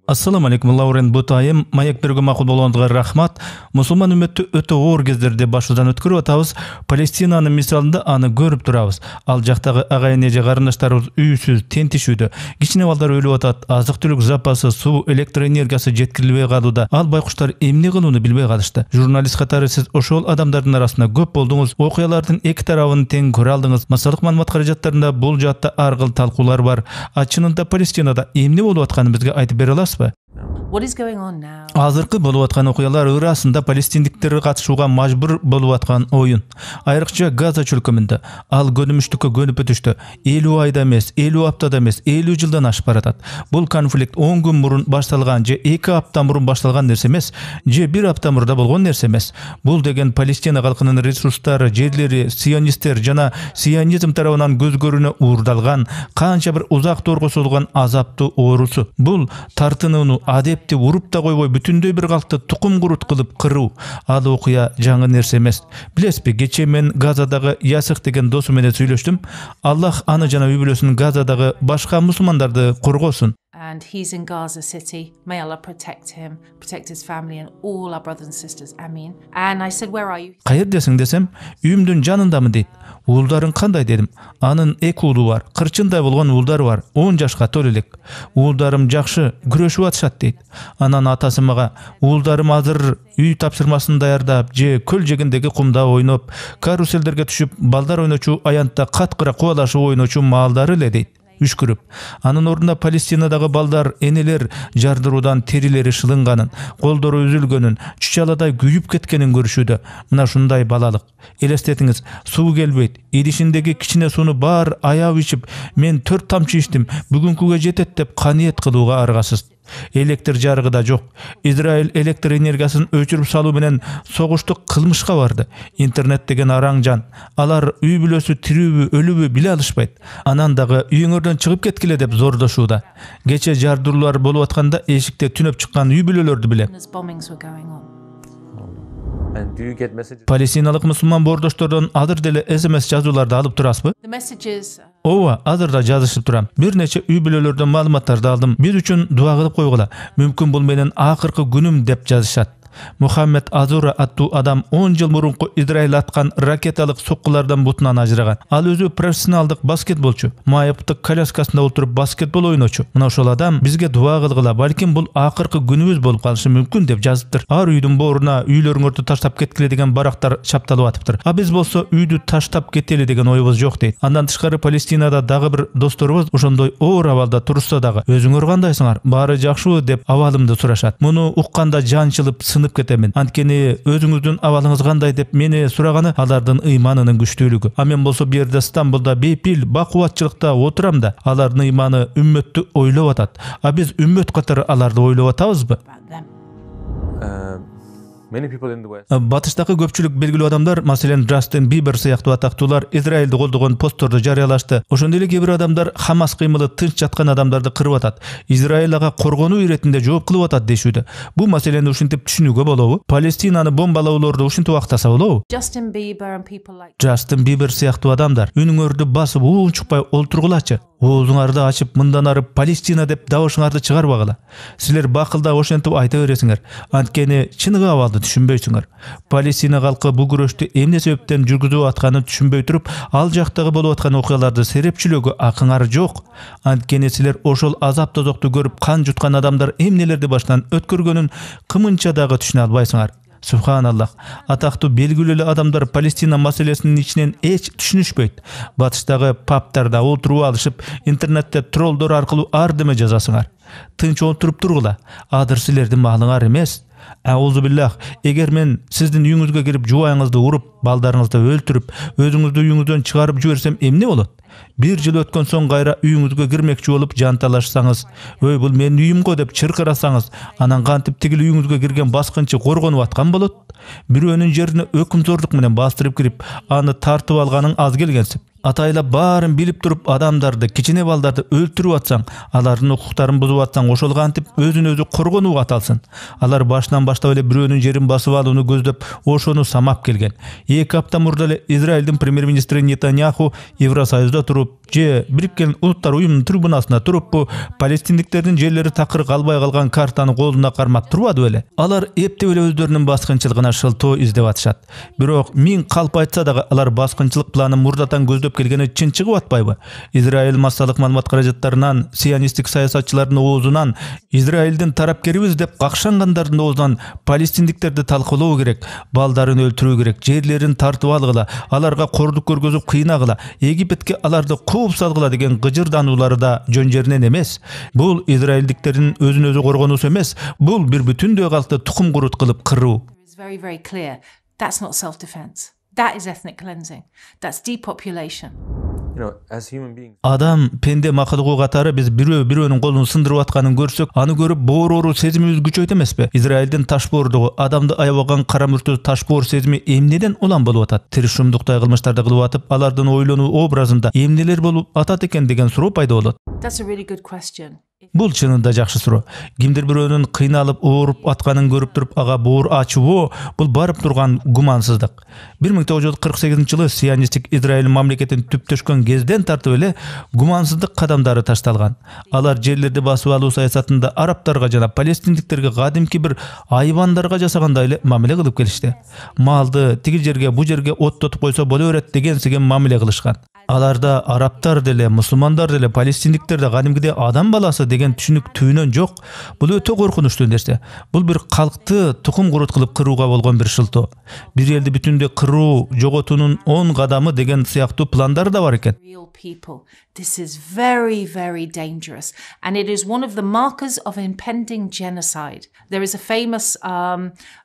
Assalamu alaikum Lauren Butayım. Mayak berge makul bolğandyga rahmat. Musulman ümmetü öte оор кездерде башыдан өткөрүп атабыз. Палестинанын мисалында аны көрүп турабыз. Ал жактагы агайын эже карындаштарыбыз үйсүз, тентишүүдө. Кичине балдар өлүп атат. Азык-түлүк запасы, суу, электр энергиясы жеткирилбей калууда. Ал байкуштар эмне кылууну билбей калышты. Журналист катары сиз ошол адамдардын арасында көп болдуңуз. Окуялардын эки тарабын тең көрө алдыңыз. Массалык маалымат каражаттарында бул жаатта ар кыл талкуулар бар. Чынында Палестинада эмне болуп атканын бизге айтып бере аласызбы? Азыркы болуп аткан окуялар ырасында палестиндиктер катышууга мажбур болуп аткан оюн. Айрыкча Газа чөлкөмүндө. Ал көнүмүштүккө көнүп өтүштү. 50 айда эмес, 50 аптада эмес, 50 жылдан ашып баратат. Бул конфликт 10 күн мурун башталган же 2 апта мурун башталган нерсе эмес, же 1 апта мурда болгон нерсе эмес. Бул деген Палестина калкынын ресурстары, жерлери, сионисттер жана сионизм тарабынан көз көрүүнө уурдалган, канча бир узак тоорго созулган азаптуу оорусу. Бул тартынууну адепти уруп да койбой бүтүндөй бир калкты тукум курут кылып кыруу. Ал окуя жаңы нерсе эмес. Билесизби, кечээ мен Газадагы Ясык деген досум менен сүйлөштүм. Аллах аны жана үй бүлөсүн Газадагы башка мусулмандарды коргосун. And he's in Gaza City. May Allah protect him, protect his family and all our brothers and sisters. Amin. And I said, where are you? Каердесиң десем, үйүмдүн жанындамы дейт. Уулдарың кандай дедим. Анын 2 уулу бар, кырчындай болгон уулдары бар, 10 жашка толо элек. Уулдарым жакшы күрөшүп атышат дейт. Анан атасы мага, уулдарым азыр үй тапшырмасын даярдап, же көл жегиндеги кумда ойноп, каруселдерге түшүп, балдар ойночу аянтта каткыра кубалашып ойночу маалдары эле дейт. Үшкүрүп. Анын ордуна Палестинадагы балдар, энелер жардыруудан терилери шылынганын, колдору үзүлгөнүн, чучаладай күйүп кеткенин көрүшүүдө. Мына ушундай балалык. Элестетиңиз, суу келбейт. Идишиндеги кичине сууну баар аяп ичип, мен 4 тамчы ичтим, бүгүнкүгө жетет деп каниет кылууга аргасыз. Электр жарыгы да жок. Израиль электр энергиясын өчүрүп салуу менен согуштук кылмышка барды. Интернет деген араң жан. Алар үй бүлөсү тирүүбү, өлүбү биле алышпайт. Анан дагы үйүңөрдөн чыгып кеткиле деп зордошууда. Кече жардыруулар болуп атканда эшикте түнөп чыккан үй бүлөлөрдү билем. Палестиналык мусулман боордоштордон азыр деле SMS жазууларды алып турасызбы? Ооба, азыр да жазышып турам. Бир нече үй бүлөлөрдөн маалыматтарды алдым. Биз үчүн дуа кылып койгула. Мүмкүн бул менин акыркы күнүм деп жазышат. Мухаммед Азура аттуу адам 10 жыл мурунку Израиль аткан ракеталык соккулардан бутунан ажыраган. Ал өзү профессионалдык баскетболчу. Майыптык коляскасында отуруп баскетбол ойночу. Мына ошол адам бизге дуа кылгыла, балким бул акыркы күнүбүз болуп калышы мүмкүн деп жазыптыр. Ар үйдүн бооруна үйлөрүңөрдү таштап кеткиле деген барактар чапталып атыптыр. А биз болсо үйдү таштап кетели деген оюбуз жок дейт. Андан тышкары Палестинада дагы бир досторубуз ошондой оор абалда турушса дагы өзүңөр кандайсыңар? Баары жакшыбы деп абалымды сурашат. Муну укканда жанчылып сынып кетемин. Анткени өзүңүздүн абалыңыз кандай деп мени сураганы алардын ыйманынын күчтүүлүгү. А мен болсо бу жерде Стамбулда бейпил бакубатчылыкта отурам да, алардын ыйманы үммөттү ойлоп атат. А биз үммөт катары аларды ойлоп атабызбы? Батыштагы көпчүлүк белгилүү адамдар, маселен Джастин Бибер сыяктуу атактуулар Израилди колдогон постторду жарыялашты. Ошондой эле кээ бир адамдар Хамас кыймылы тынч жаткан адамдарды кырып атат. Израиль ага коргонуу иретинде жооп кылып атат дешүүдө. Бу маселени ушинтип түшүнүүгө болобу? Палестинаны бомбалоолорду ушинтип актаса болобу? Джастин Бибер сыяктуу адамдар үнүңөрдү басып уунчукпай олтургулачы. Оозуңарды ачып, мындан ары Палестина деп дабышыңарды чыгарбагыла. Силер бакылда ошентип айта бересиңер. Анткени чыныгы абалды түшүнбөйсүңөр. Палестина калкы бул күрөштү эмне себептен жүргүзүп атканын түшүнбөй туруп, ал жактагы болуп аткан окуяларды серепчилөөгө акыңар жок. Анткени силер ошол азап тозокту көрүп кан жуткан адамдар эмнелерди баштан өткөргөнүн кымынча дагы түшүнө албайсыңар. Субханаллах. Атактуу белгилүү эле адамдар Палестина маселесинин ичинен эч түшүнүшпөйт. Батыштагы паптар да отуруп алышып, интернетте троллдор аркылуу ардеме жазасыңар. Тынч отуруп тургула. Адыр силердин маалыңар эмес. Аузубиллах, эгер мен сиздин үйүңүзгө кирип жубайыңызды уруп, балдарыңызды өлтүрүп, өзүңүздү үйүңүздөн чыгарып жиберсем эмне болот? 1 жыл өткөн соң кайра үйүңүзгө кирмекчи болуп жанталашсаңыз, "Өй, бул менин үйүм го" деп чыркырасаңыз, анан кантип тигил үйүңүзгө кирген баскынчы коргонуп аткан болот? Бирөөнүн жерине өкүмзорлук менен бастырып кирип, аны тартып алганың аз келгенсип. Атайла барын билип туруп адамдарды, кичине балдарды өлтүрүп атсаң, алардын укуктарын бузуп атсаң, ошол кантип өзүн-өзү коргонууга аталсын. Алар башынан баштап эле бирөөнүн жерин басып алууну көздөп, ошону самап келген. 2 апта мурда эле Израилдин премьер-министри Нетаньяху Евросоюзда туруп, же Бириккен Улуттар уюмунун трибунасына туруп, палестиндиктердин жерлери такыр калбай калган картаны колуна кармап турбады беле? Алар эптеп эле өздөрүнүн баскынчылыгына шылтоо издеп атышат. Бирок миң калп айтса дагы алар баскынчылык планын мурдатан көздөп келгени чын чыгып атпайбы? Израиль массалык маалымат каражаттарынан, сионисттик саясатчылардын оозунан, Израилдин тарапкерибиз деп какшангандардын оозунан палестиндиктерди талкуулоо керек, балдарын өлтүрүү керек, жерлерин тартып алгыла, аларга кордук көргөзүп кыйнагыла, Египетке аларды кууп салгыла деген гыжырдануулары да жөн жеринен эмес. Бул израилдиктердин өзүн-өзү коргонуусу эмес, бул бир бүтүндөй калкты тукум курут кылып кыруу. It's very, very clear. That's not self-defense. That is ethnic cleansing. That's depopulation. Адам пенде макылыгы катары биз бирөөнүн колун сындырып атканын көрсөк, аны көрүп боорору сезимибиз күчөйт эмеспи? Израилдин ташбоордугу адамды аябаган кара мүртөз ташбоор сезими эмнеден улам болуп атат? Тиришумдуктай кылмыштарды кылып атып, алардын ойлонуу образында эмнелер болуп атат экен деген суроо пайда болот. That's a really good question. Бул чынында жакшы суроо. Кимдир бирөөнүн кыйналып, ооруп атканын көрүп туруп, ага боор ачуу, бул барып турган гумансыздык. 1948-жылы сионисттик Израиль мамлекетин түптөшкөн кезден тартып эле гумансыздык кадамдары ташталган. Алар жерлерди басып алуу саясатында арабтарга жана палестиндиктерге кадимки бир айбандарга жасагандай эле мамиле кылып келишти. Малды тиги жерге, бу жерге оттотуп койсо боло берет деген мамиле кылышкан. Аларда арабтар деле, мусулмандар деле, палестиндиктер да кадимкиде адам баласы деген түшүнүк түбүнөн жок. Бул өтө коркунучтуу нерсе. Бул бир калкты тукум курут кылып кырууга болгон бир шылтоо. Бир элди бүтүндө кыруу, жоготуунун 10 кадамы деген сыяктуу пландар да бар экен. This is very, very dangerous, and it is one of the markers of impending genocide. There is a famous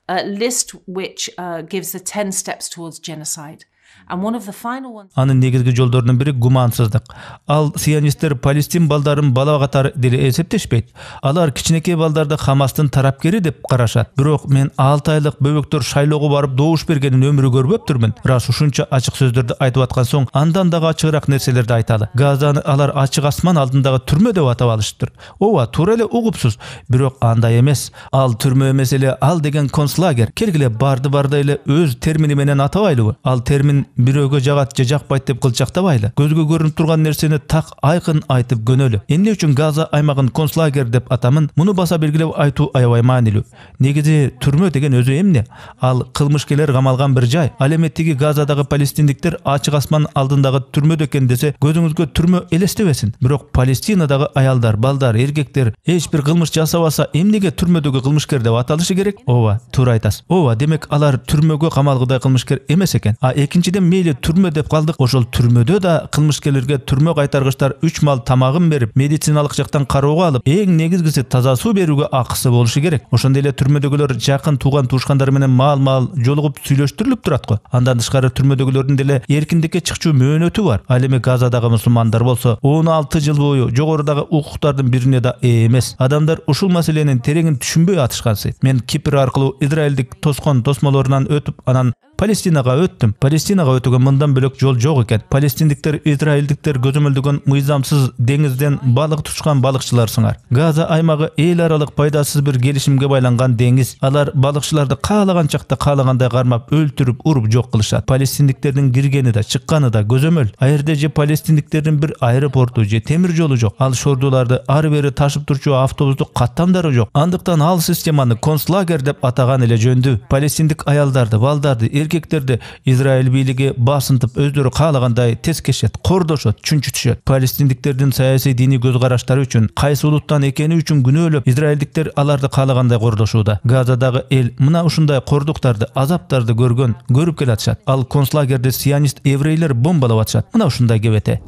list which gives the 10 steps towards genocide. Анын негизги жолдорунун бири гумансыздык. Ал сионисттер Палестин балдарын бала катары деле эсептешпейт. Алар кичинекей балдарды Хамастын тарапкери деп карашат. Бирок мен 6 айлык бөбөктөр шайлоого барып добуш бергенин өмүрү көрбөптүрмүн. Рас ушунча ачык сөздөрдү айтып аткан соң, андан дагы ачыгыраак нерселерди айталы. Газаны алар ачык асман алдындагы түрмө деп атап алышыптыр. Ооба, туура эле угупсуз. Бирок андай эмес. Ал түрмө эмес эле, ал деген концлагер. Келгиле барды эле өз термини менен атабайлыбы? Ал термин бирөөгө жагат же жакпайт деп кылчактабайлы. Көзгө көрүнүп турган нерсени так айкын айтып көнөлү. Эмне үчүн Газа аймагын концлагер деп атамын? Муну баса белгилеп айтуу аябай маанилүү. Негизи түрмө деген өзү эмне? Ал кылмышкерлер камалган бир жай. Ал эми тиги Газадагы палестиндиктер ачык асман алдындагы түрмөдө экен десе, көзүңүзгө түрмө элестебесин. Бирок Палестинадагы аялдар, балдар, эркектер эч бир кылмыш жасабаса, эмнеге түрмөдөгү кылмышкер деп аталышы керек? Ооба, туура айтасыз. Ооба, демек алар түрмөгө камалгыдай кылмышкер эмес экен. А экинчиден мейли түрмө деп калдык. Ошол түрмөдө да кылмышкерлерге түрмө кайтаргычтар 3 мал тамагын берип, медициналык жактан кароого алып, эң негизгиси таза суу берүүгө акысы болушу керек. Ошондой эле түрмөдөгүлөр жакын туган туушкандары менен маал жолугуп сүйлөштүрүлүп турат го. Андан тышкары түрмөдөгүлөрдүн деле эркиндикке чыкчуу мөөнөтү бар. Ал эми Газадагы мусулмандар болсо 16 жыл бою жогорудагы укуктардын бирине да эмес. Адамдар ушул маселенин тереңин түшүнбөй атышкансыз. Мен Кипр аркылуу Израилдик тоскон тосмолорунан өтүп, анан Палестинага өттүм. Палестинага өтүүгө мындан бөлөк жол жок экен. Палестиндиктер, израилдиктер көзөмөлдөгөн мыйзамсыз деңизден балык тушкан балыкчылар сыңар. Газа аймагы эл аралык пайдасыз бир келишимге байланган деңиз. Алар балыкчыларды каалаган чакта каалагандай кармап, өлтүрүп, уруп жок кылышат. Палестиндиктердин киргени да, чыкканы да көзөмөл. Айрда же палестиндиктердин бир аэропорту же темир жолу жок. Ал шордуларды ары бери ташып турчу автобустук каттамдары жок. Андыктан ал системаны концлагер деп атаган эле жөндү. Палестиндик аялдарды, балдарды, эркектерди Израиль бийлиги басынтып өздөрү каалагандай тескешет, кордошот, чүнчүтүшөт. Палестиндиктердин саясий диний көз караштары үчүн, кайсы улуттан экени үчүн күнөөлөп, израилдиктер аларды каалагандай кордошууда. Газадагы эл мына ушундай кордуктарды, азаптарды көрүп келатышат. Ал концлагерди сионист еврейлер бомбалап атышат. Мына ушундай кебете.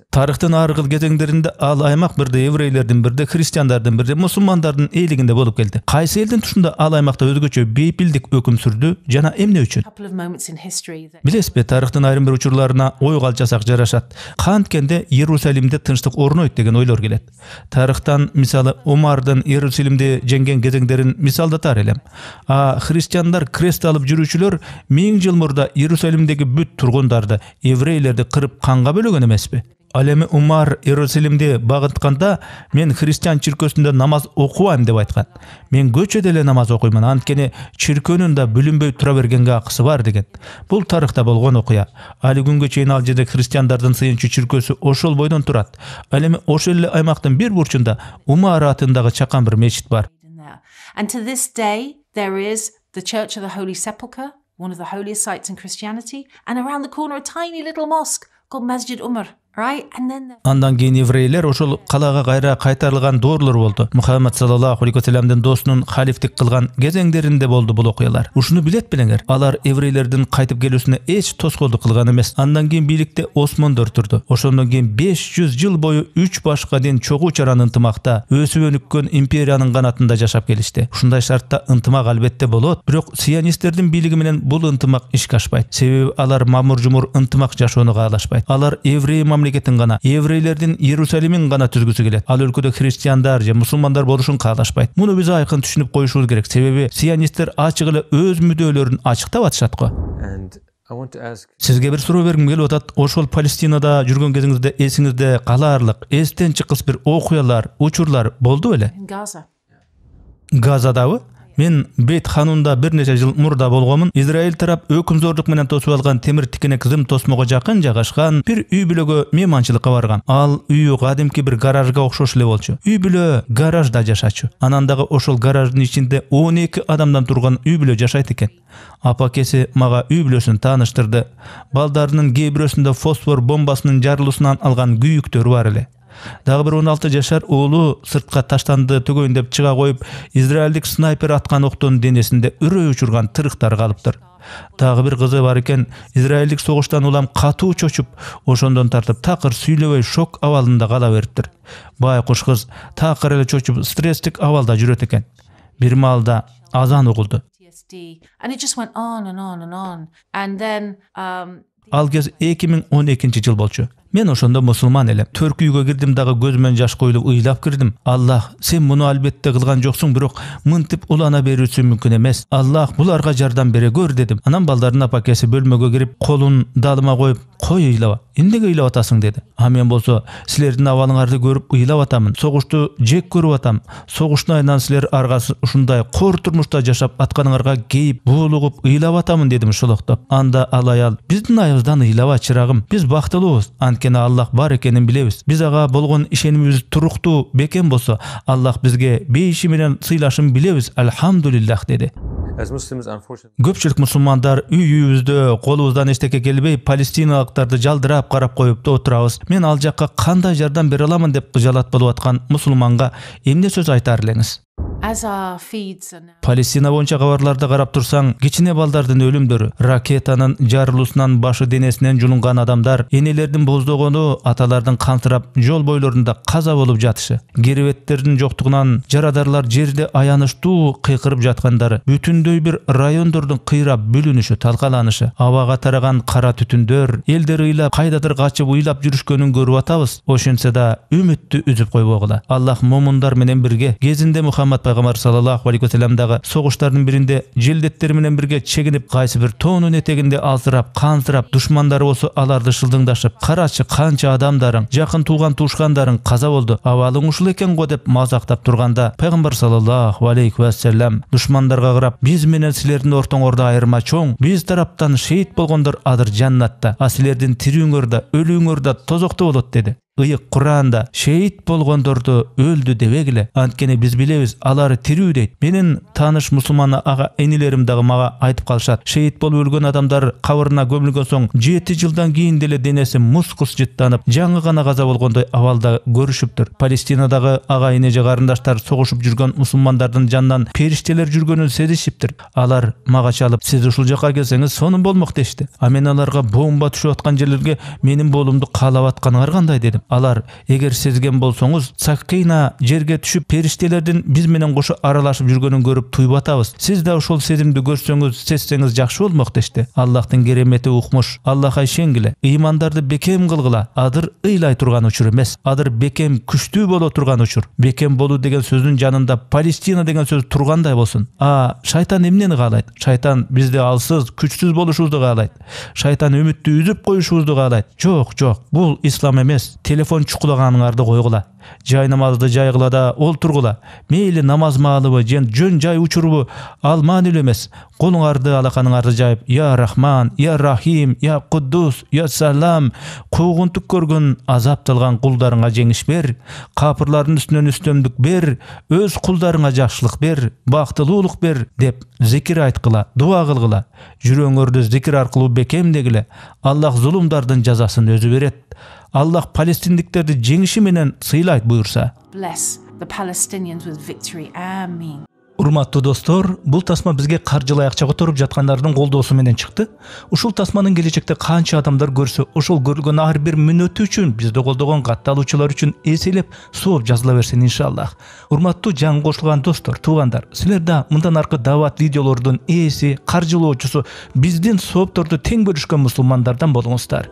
Тарыхтын ар кыл кезеңдеринде ал аймак бирде еврейлердин, бирде христиандардын, бирде мусулмандардын ээлигинде болуп келди. Кайсы элдин тушунда ал аймакта өзгөчө бейпилдик өкүм сүрдү жана эмне үчүн? үчүн. Билесизби, тарыхтын айрым бир учурларына ой калчасак жарашат. Канткенде Иерусалимде тынчтык орнойт деген ойлор келет. Тарыхтан мисалы Умардын Иерусалимде жеңген кезеңдерин мисалдатар элем. Христиандар крест алып жүрүүчүлөр 1000 жыл мурда Иерусалимдеги бүт тургундарды, еврейлерди кырып канга бөлөгөн эмеспи? Ал эми Умар Иерусалимде багытканда мен христиан чиркөөсүндө намаз окубайм деп айткан. Мен көчөдө эле намаз окуймун, анткени чиркөөнүн да бүлүнбөй тура бергенге акысы бар деген. Бул тарыхта болгон окуя. Али күнгө чейин ал жерде христиандардын сыйынчы чиркөөсү ошол бойдон турат. Ал эми ошол эле аймактын бир бурчунда Умар атындагы чакан бир мечит бар. And to this day there is the Church of the Holy Sepulchre, one of the holiest sites in Christianity, and around the corner a tiny little mosque called Masjid Umar. Right? And then Андан кийин еврейлер ошол калага кайра кайтарылган доорлор болду. Мухаммад саллаллаху алейхи вассаламдын досунун халифтик кылган кезеңдеринде болду бул окуялар. Ушуну билет белеңер. Алар еврейлердин кайтып келүүсүнө эч тоскоолдук кылган эмес. Андан кийин бийликте Осмондор турду. Ошондон кийин 500 жыл бою 3 башка дин чогуу чаран ынтымакта, өсүп өнүккөн империянын канатында жашап келишти. Ушундай шартта ынтымак албетте болот, бирок сионистердин бийлиги менен бул ынтымак ишке ашпайт. Себеби алар мамур-жумур ынтымак жашоону каалашпайт. Алар еврей мамлекетин гана, еврейлердин Иерусалимин гана түзгүсү келет. Ал өлкөдө христиандар же мусулмандар болушун каалашпайт. Муну биз айкын түшүнүп коюшубуз керек. Себеби сионисттер ачык эле өз мүдөлөрүн ачыктап атышат го. Сизге бир суроо бергим келип атат. Ошол Палестинада жүргөн кезиңизде эсиңизде калаарлык, эстен чыккыс бир окуялар, учурлар болду беле? Газадабы? Мен Бейт Ханунда бир нече жыл мурда болгомун. Израиль тарап өкүмзорлук менен тосуп алган темир тикенек зым тосмого жакын жайгашкан бир үй бүлөгө мейманчылыкка баргам. Ал үйү кадимки бир гаражга окшош эле болчу. Үй бүлө гаражда жашачу. Анан дагы ошол гараждын ичинде 12 адамдан турган үй бүлө жашайт экен. Апакеси мага үй бүлөсүн тааныштырды. Балдарынын кээ бирөөсүндө фосфор бомбасынын жарылуусунан алган күйүктөр бар эле. Дагы бир 16 жашар уулу сыртка таштанды төгөйүн деп чыга коюп, израилдик снайпер аткан октун денесинде үрөй учурган тырыктар калыптыр. Дагы бир кызы бар экен, израилдик согуштан улам катуу чочуп, ошондон тартып такыр сүйлөбөй шок абалында кала бериптир. Байкуш кыз такыр эле чочуп, стресстик абалда жүрөт экен. Бир маалда азан угулду. And it just went on and on and on. And then Ал кез 2012 жыл болчу. Мен ошондо мусулман элем. Төркү үйгө кирдим дагы көзүмөн жаш коюлуп ыйлап кирдим. Аллах, сен муну албетте кылган жоксуң, бирок мынтип улана берүүсү мүмкүн эмес. Аллах буларга жардам бере көр дедим. Анан балдардын апакеси бөлмөгө кирип, колун далыма коюп, кой ыйлаба. Эмнеге ыйлап атасың деди. Мен болсо, силердин абалыңарды көрүп ыйлап атамын. Согушту жек көрүп атам. Согуштун айынан силер аргасы ушундай кор турмушта жашап атканыңарга кейип, буулугуп ыйлап атамын дедим шулуктап. Анда ал аял, биздин айыбыздан ыйлаба чырагым. Биз бактылуубуз. Анткени Аллах бар экенин билебиз. Биз ага болгон ишенимибиз туруктуу бекен болсо, Аллах бизге бейиши менен сыйлашын билебиз. Алхамдулиллах деди. Көпчүлүк мусулмандар үйүбүздө колубуздан эчтеке келбей, палестиналыктарды жалдырап карап коюп отурабыз. Мен ал жакка кандай жардам бере аламын деп кыжалат болуп аткан мусулманга эмне сөз айтар элеңиз? Палестина боюнча кабарларды карап турсаң, кичине балдардын өлүмдөрү, ракетанын жарылуусунан башы денесинен жулунган адамдар, энелердин боздогону, аталардын кантырап жол бойлорунда каза болуп жатышы, керебеттердин жоктугунан жарадарлар жерде аянычтуу кыйкырып жаткандары, бүтүндөй бир райондордун кыйрап бүлүнүшү, талкаланышы, абага тараган кара түтүндөр, элдер ыйлап, кайдадыр качып ыйлап жүрүшкөнүн көрүп атабыз. Ошентсе да үмүттү үзүп койбогула. Аллах момундар менен бирге кезинде Мухаммад пайгамбар саллаллаху алейхи вассаламдагы согуштардын биринде желдеттер менен бирге чегинип, кайсы бир тоонун этегинде алсырап, кансырап, душмандары болсо аларды шылдыңдашып, карачы канча адамдарың, жакын тууган туушкандарың каза болду. Абалың ушул экен го деп мазактап турганда, пайгамбар саллаллаху алейхи вассалам душмандарга карап, биз менен силердин ортоңордо айырма чоң, биз тараптан шейит болгондор адыр жаннатта, а силердин тирүүңөр да, өлүүңөр да тозокто болот деди. Ыйык Куранда шейит болгондорду өлдү дебегиле, анткени биз билебиз, алар тирүү дейт. Менин тааныш мусулман ага энелерим дагы мага айтып калышат. Шейит болуп өлгөн адамдар кабырына көмүлгөн соң 7 жылдан кийин деле денеси мускус жыттанып, жаңы гана каза болгондой абалда көрүшүптүр. Палестинадагы ага эне же карындаштар согушуп жүргөн мусулмандардын жанынан периштелер жүргөнүн сезишиптир. Алар мага чалып, сиз ушул жака келсеңиз сонун болмок дешти. Мен аларга бомба түшүп аткан жерлерге менин болумду каалап атканыңар кандай дедим. Алар, эгер сезген болсоңуз, Сакина жерге түшүп периштелердин биз менен кошо аралашып жүргөнүн көрүп туйуп атабыз. Сиз да ошол сезимди көрсөңүз, сезсеңиз жакшы болмок дешти. Аллахтын керемети укмуш. Аллахка ишенгиле. Ыймандарды бекем кылгыла. Адыр ыйлай турган учур эмес. Адыр бекем күчтүү боло турган учур. Бекем болуу деген сөздүн жанында Палестина деген сөз тургандай болсун. Шайтан эмнени каалайт? Шайтан бизди алсыз, күчсүз болушубузду каалайт. Шайтан үмүттү үзүп коюшубузду каалайт. Жок, бул ислам эмес. Телефон чукулаганыңарды койгула. Жай намазды жайгыла да олтургула. Мейли намаз маалыбы, жөн жай учурбу, ал маанилүү эмес. Колуңарды, алаканыңарды жайып, я Рахман, я Рахим, я Куддус, я Салам, куугунтук көргөн, азапталган кулдарыңа жеңиш бер, капырлардын үстүнөн үстөмдүк бер, өз кулдарыңа жакшылык бер, бактылуулук бер деп зикир айткыла, дуа кылгыла. Жүрөңөрдү зикир аркылуу бекемдегиле. Аллах зулумдардын жазасын өзү берет. Аллах палестиндиктерди жеңиши менен сыйлайт буюрса. Bless the Palestinians with victory. Amen. Урматтуу достор, бул тасма бизге каржылай акча которуп жаткандардын колдоосу менен чыкты. Ушул тасманын келечекте канча адамдар көрсө, ошол көрүлгөн ар бир мүнөтү үчүн бизди колдогон катталуучулар үчүн эселеп, сооп жазыла берсин иншаллах. Урматтуу жаңы кошулган достор, туугандар, силер да мындан аркы дават видеолордун ээси, каржылоочусу, биздин соопторду тең бөлүшкөн мусулмандардан болуңуздар.